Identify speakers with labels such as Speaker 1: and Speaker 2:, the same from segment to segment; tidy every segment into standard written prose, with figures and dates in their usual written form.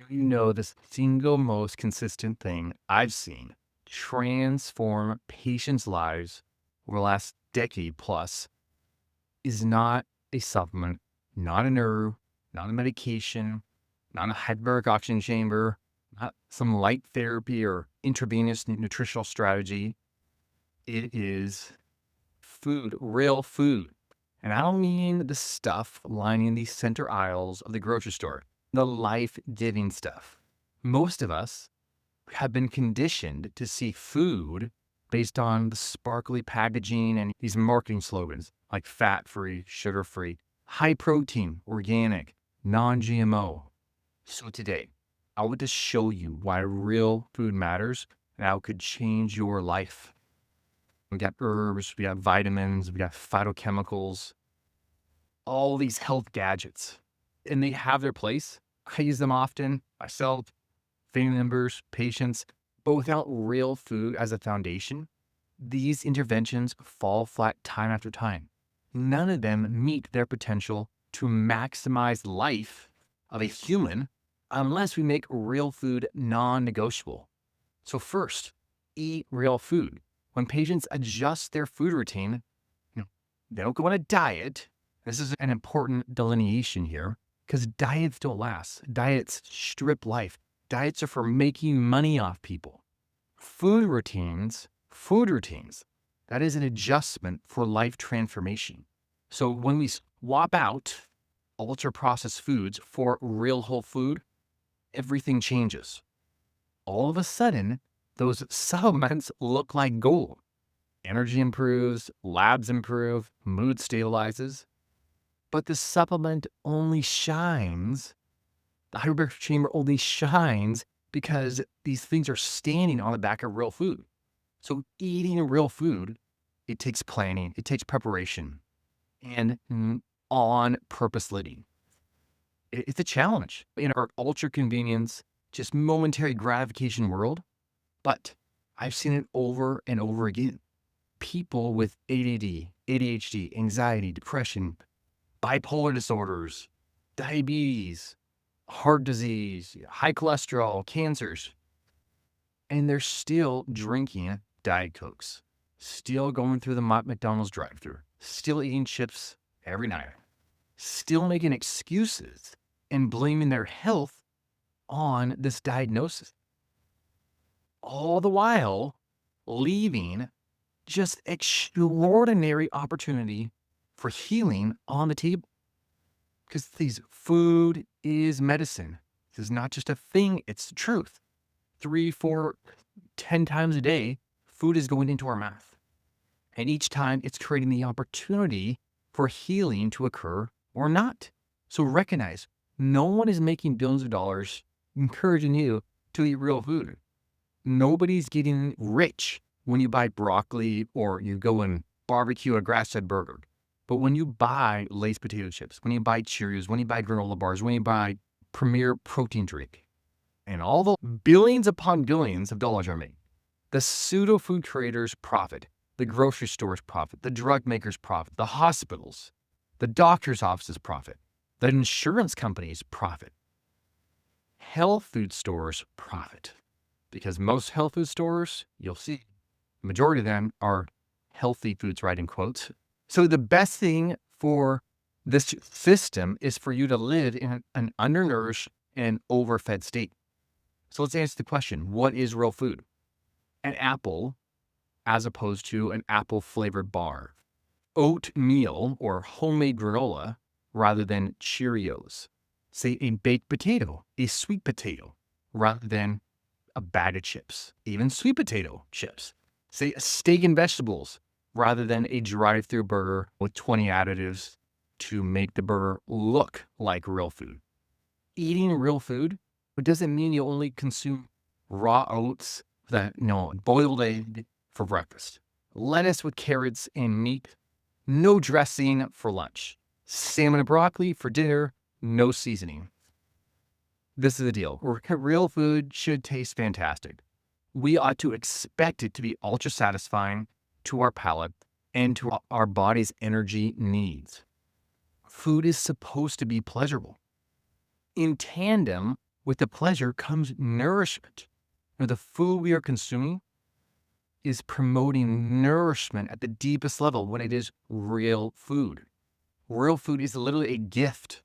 Speaker 1: You know, the single most consistent thing I've seen transform patients' lives over the last decade plus is not a supplement, not a nerve, not a medication, not a hyperbaric oxygen chamber, not some light therapy or intravenous nutritional strategy. It is food, real food. And I don't mean the stuff lining the center aisles of the grocery store, the life giving stuff. Most of us have been conditioned to see food based on the sparkly packaging and these marketing slogans like fat free, sugar free, high protein, organic, non GMO. So today, I want to show you why real food matters and how it could change your life. We got herbs, we got vitamins, we got phytochemicals, all these health gadgets, and they have their place. I use them often myself, family members, patients, but without real food as a foundation, these interventions fall flat time after time. None of them meet their potential to maximize life of a human unless we make real food non-negotiable. So first, eat real food. When patients adjust their food routine, they don't go on a diet. This is an important delineation here because diets don't last. Diets strip life. Diets are for making money off people. Food routines, that is an adjustment for life transformation. So when we swap out ultra processed foods for real whole food, everything changes. All of a sudden, those supplements look like gold. Energy improves, labs improve, mood stabilizes. But the supplement only shines, the hyperbaric chamber only shines because these things are standing on the back of real food. So eating real food, it takes planning, it takes preparation, and on purpose living. It's a challenge in our ultra convenience, just momentary gratification world. But I've seen it over and over again. People with ADD, ADHD, anxiety, depression, bipolar disorders, diabetes, heart disease, high cholesterol, cancers, and they're still drinking Diet Cokes, still going through the McDonald's drive-thru, still eating chips every night, still making excuses and blaming their health on this diagnosis. All the while leaving just extraordinary opportunity for healing on the table. Because these food is medicine. This is not just a thing, it's the truth. 3, 4, 10 times a day, food is going into our mouth. And each time it's creating the opportunity for healing to occur or not. So recognize no one is making billions of dollars encouraging you to eat real food. Nobody's getting rich when you buy broccoli or you go and barbecue a grass-fed burger. But when you buy Lay's potato chips, when you buy Cheerios, when you buy granola bars, when you buy Premier protein drink, and all the billions upon billions of dollars are made, the pseudo food creators profit, the grocery stores profit, the drug makers profit, the hospitals, the doctor's offices profit, the insurance companies profit, health food stores profit. Because most health food stores, you'll see, the majority of them are healthy foods, right, in quotes. So the best thing for this system is for you to live in an undernourished and overfed state. So let's answer the question, what is real food? An apple as opposed to an apple-flavored bar. Oatmeal or homemade granola rather than Cheerios. Say a baked potato, a sweet potato, rather than a bag of chips, even sweet potato chips. Say a steak and vegetables rather than a drive-through burger with 20 additives to make the burger look like real food. Eating real food, it doesn't mean you only consume raw oats that, boiled egg for breakfast, lettuce with carrots and meat, no dressing for lunch, salmon and broccoli for dinner, no seasoning. This is the deal. Real food should taste fantastic. We ought to expect it to be ultra satisfying to our palate and to our body's energy needs. Food is supposed to be pleasurable. In tandem With the pleasure comes nourishment. The food we are consuming is promoting nourishment at the deepest level when it is real food. Real food is literally a gift.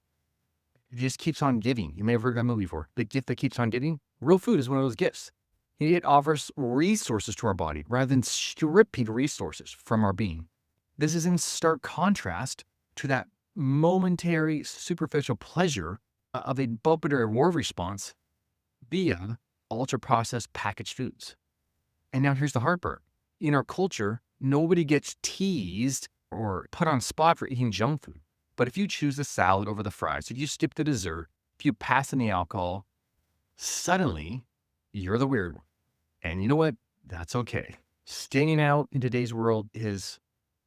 Speaker 1: It just keeps on giving. You may have heard that movie before. The gift that keeps on giving. Real food is one of those gifts. It offers resources to our body rather than stripping resources from our being. This is in stark contrast to that momentary, superficial pleasure of a dopamine reward response via ultra-processed packaged foods. And now here's the hard part. In our culture, nobody gets teased or put on spot for eating junk food. But if you choose the salad over the fries, if you skip the dessert, if you pass on the alcohol, suddenly you're the weird one. And you know what? That's okay. Standing out in today's world is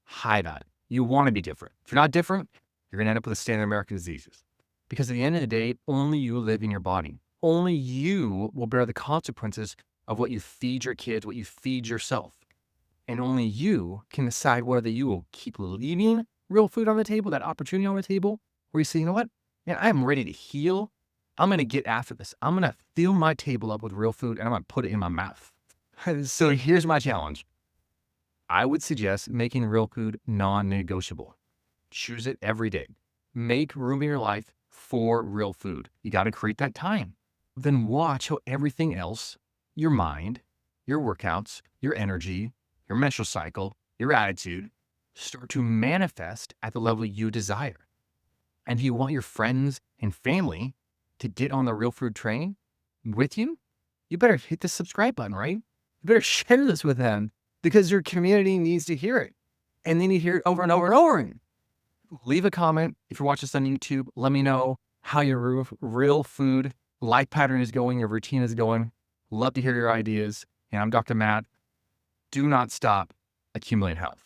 Speaker 1: high value. You want to be different. If you're not different, you're going to end up with the standard American diseases. Because at the end of the day, only you live in your body. Only you will bear the consequences of what you feed your kids, what you feed yourself. And only you can decide whether you will keep leaving real food on the table, that opportunity on the table, where you say, you know what, man, I'm ready to heal. I'm going to get after this. I'm going to fill my table up with real food and I'm going to put it in my mouth. So here's my challenge. I would suggest making real food non-negotiable. Choose it every day. Make room in your life for real food. You got to create that time. Then watch how everything else, your mind, your workouts, your energy, your menstrual cycle, your attitude, start to manifest at the level you desire. And if you want your friends and family to get on the real food train with you, you better hit the subscribe button, right? You better share this with them because your community needs to hear it. And they need to hear it over and over and over. Leave a comment. If you're watching this on YouTube, let me know how your real food life pattern is going, your routine is going. Love to hear your ideas. And I'm Dr. Matt. Do not stop accumulating health.